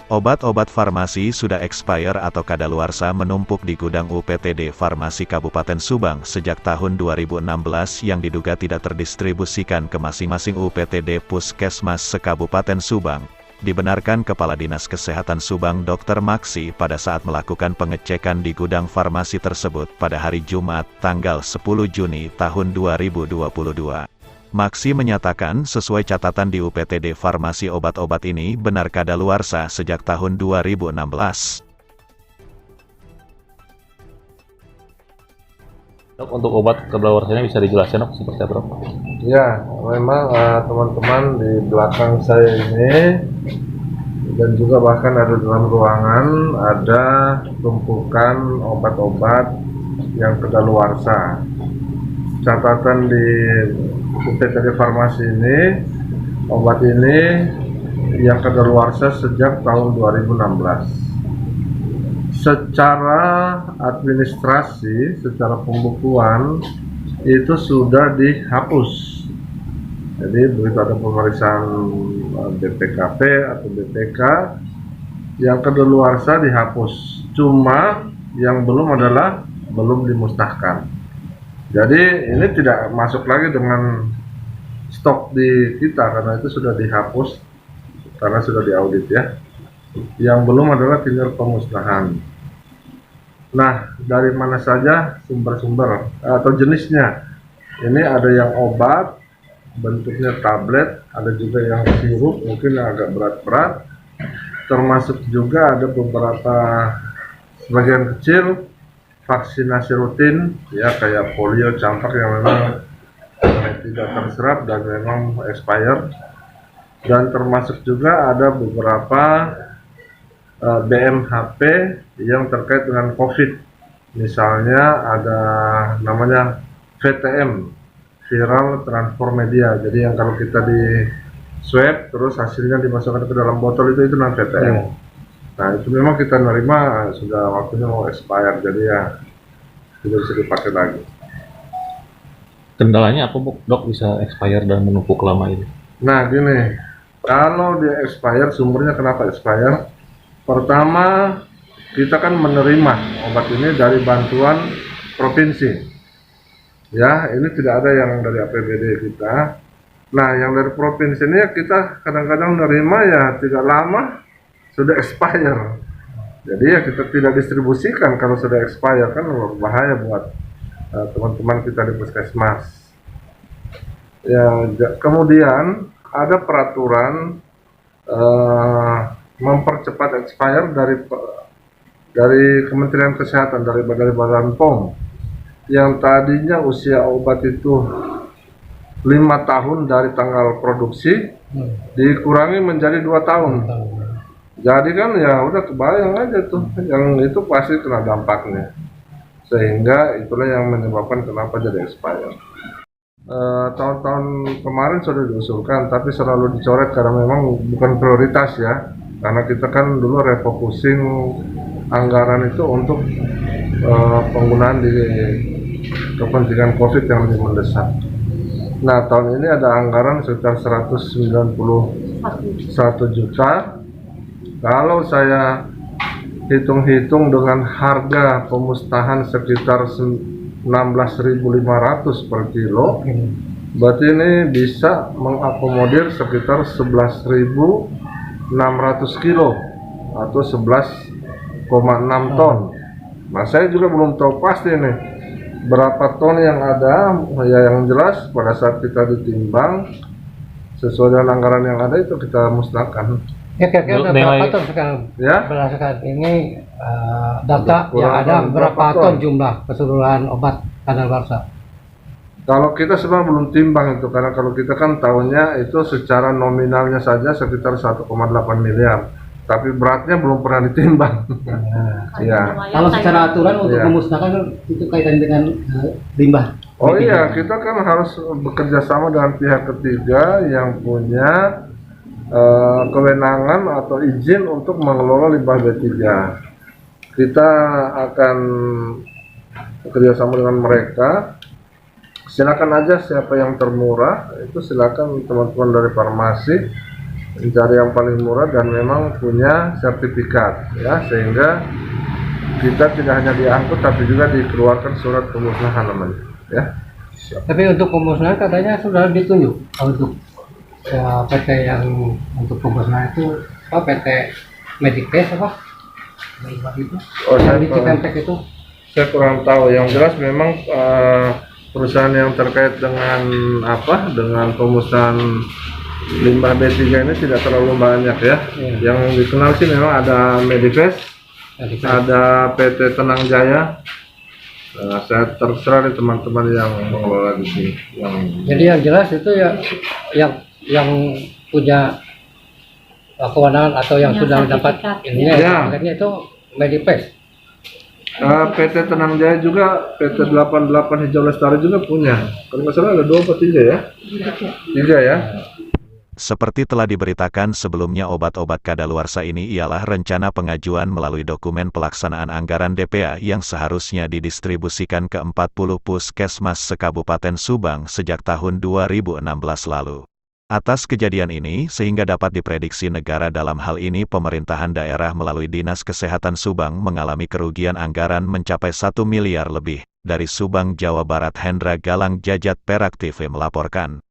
Obat-obat farmasi sudah expire atau kadaluarsa menumpuk di gudang UPTD Farmasi Kabupaten Subang sejak tahun 2016 yang diduga tidak terdistribusikan ke masing-masing UPTD Puskesmas se-Kabupaten Subang. Dibenarkan Kepala Dinas Kesehatan Subang Dr. Maksi pada saat melakukan pengecekan di gudang farmasi tersebut pada hari Jumat, tanggal 10 Juni tahun 2022. Maksi menyatakan sesuai catatan di UPTD Farmasi obat-obat ini benar kadaluarsa sejak tahun 2016. Dok, untuk obat kadaluarsanya bisa dijelaskan dok seperti apa dok? Ya, memang teman-teman di belakang saya ini dan juga bahkan ada dalam ruangan ada tumpukan obat-obat yang kadaluarsa. Catatan di UPTD Farmasi ini, obat ini yang kadaluarsa sejak tahun 2016. Secara administrasi, secara pembukuan itu sudah dihapus. Jadi begitu ada pemeriksaan BPKP atau BPK, yang kadaluarsa dihapus. Cuma yang belum adalah belum dimusnahkan. Jadi ini tidak masuk lagi dengan stok di kita karena itu sudah dihapus karena sudah diaudit ya. Yang belum adalah tinggal pemusnahan. Nah, dari mana saja sumber-sumber atau jenisnya? Ini ada yang obat, bentuknya tablet, ada juga yang sirup, mungkin agak berat-berat. Termasuk juga ada beberapa sebagian kecil vaksinasi rutin ya kayak polio, campak yang memang tidak terserap dan memang expired, dan termasuk juga ada beberapa BMHP yang terkait dengan COVID, misalnya ada namanya VTM, viral transfer media. Jadi yang kalau kita di swab terus hasilnya dimasukkan ke dalam botol itu namanya VTM. Nah itu memang kita nerima sudah waktunya mau expire, jadi ya tidak bisa dipakai lagi. Kendalanya apa dok bisa expire dan menumpuk lama ini? Nah gini, kalau dia expire, sumbernya kenapa expire? Pertama, kita kan menerima obat ini dari bantuan provinsi. Ya, ini tidak ada yang dari APBD kita. Nah, yang dari provinsi ini ya kita kadang-kadang menerima ya tidak lama sudah expire. Jadi ya kita tidak distribusikan kalau sudah expire, kan berbahaya buat teman-teman kita di puskesmas. Ya, kemudian ada peraturan mempercepat expire dari Kementerian Kesehatan, dari Badan POM, yang tadinya usia obat itu 5 tahun dari tanggal produksi dikurangi menjadi 2 tahun. Jadi kan ya udah kebayang aja tuh, yang itu pasti kena dampaknya. Sehingga itulah yang menyebabkan kenapa jadi expire. Tahun-tahun kemarin sudah diusulkan, tapi selalu dicoret karena memang bukan prioritas ya. Karena kita kan dulu refocusing anggaran itu untuk penggunaan di kepentingan COVID yang lebih mendesak. Nah tahun ini ada anggaran sekitar 191 juta. Kalau saya hitung-hitung dengan harga pemusnahan sekitar 16.500 per kilo, berarti ini bisa mengakomodir sekitar 11.600 kilo atau 11,6 ton. Nah saya juga belum tahu pasti nih berapa ton yang ada. Ya yang jelas pada saat kita ditimbang sesuai dengan anggaran yang ada itu kita musnahkan. Ya kira-kira berapa ton sekarang? Ya? Berdasarkan ini data yang ada berapa ton jumlah keseluruhan obat kadaluarsa? Kalau kita sebenarnya belum timbang itu, karena kalau kita kan tahunnya itu secara nominalnya saja sekitar 1,8 miliar, tapi beratnya belum pernah ditimbang. Ya. Kalau secara aturan untuk memusnahkan itu kaitan dengan limbah. Oh iya, kita kan harus bekerja sama dengan pihak ketiga yang punya kewenangan atau izin untuk mengelola limbah B3. Kita akan bekerja sama dengan mereka. Silakan aja siapa yang termurah itu silakan teman-teman dari farmasi mencari yang paling murah dan memang punya sertifikat, ya, sehingga kita tidak hanya diangkut tapi juga dikeluarkan surat pemusnahan namanya, ya. Tapi untuk pemusnahan katanya sudah ditunjuk untuk PT yang untuk pemusnahan itu apa, PT Medicare apa? Itu. Oh, Yang di Cikampek itu. Saya kurang tahu. Yang jelas memang perusahaan yang terkait dengan dengan pemusnahan limbah B3 ini tidak terlalu banyak, ya. Yang dikenal sih memang ada Medivest, ada PT Tenang Jaya. Saya terserah di teman-teman yang mengelola di sini. Jadi yang jelas itu ya yang punya kewenangan atau yang sudah dapat ininya, sertifikatnya itu Medivest. PT Tenang Jaya juga, PT 88 Hijau Lestari juga punya. Kalau nggak salah ada 2 atau 3 ya? 3 ya. Seperti telah diberitakan sebelumnya, obat-obat kadaluarsa ini ialah rencana pengajuan melalui dokumen pelaksanaan anggaran DPA yang seharusnya didistribusikan ke 40 puskesmas se-Kabupaten Subang sejak tahun 2016 lalu. Atas kejadian ini, sehingga dapat diprediksi negara, dalam hal ini pemerintahan daerah melalui Dinas Kesehatan Subang, mengalami kerugian anggaran mencapai 1 miliar lebih. Dari Subang, Jawa Barat, Hendra Galang, Jajat Perak TV melaporkan.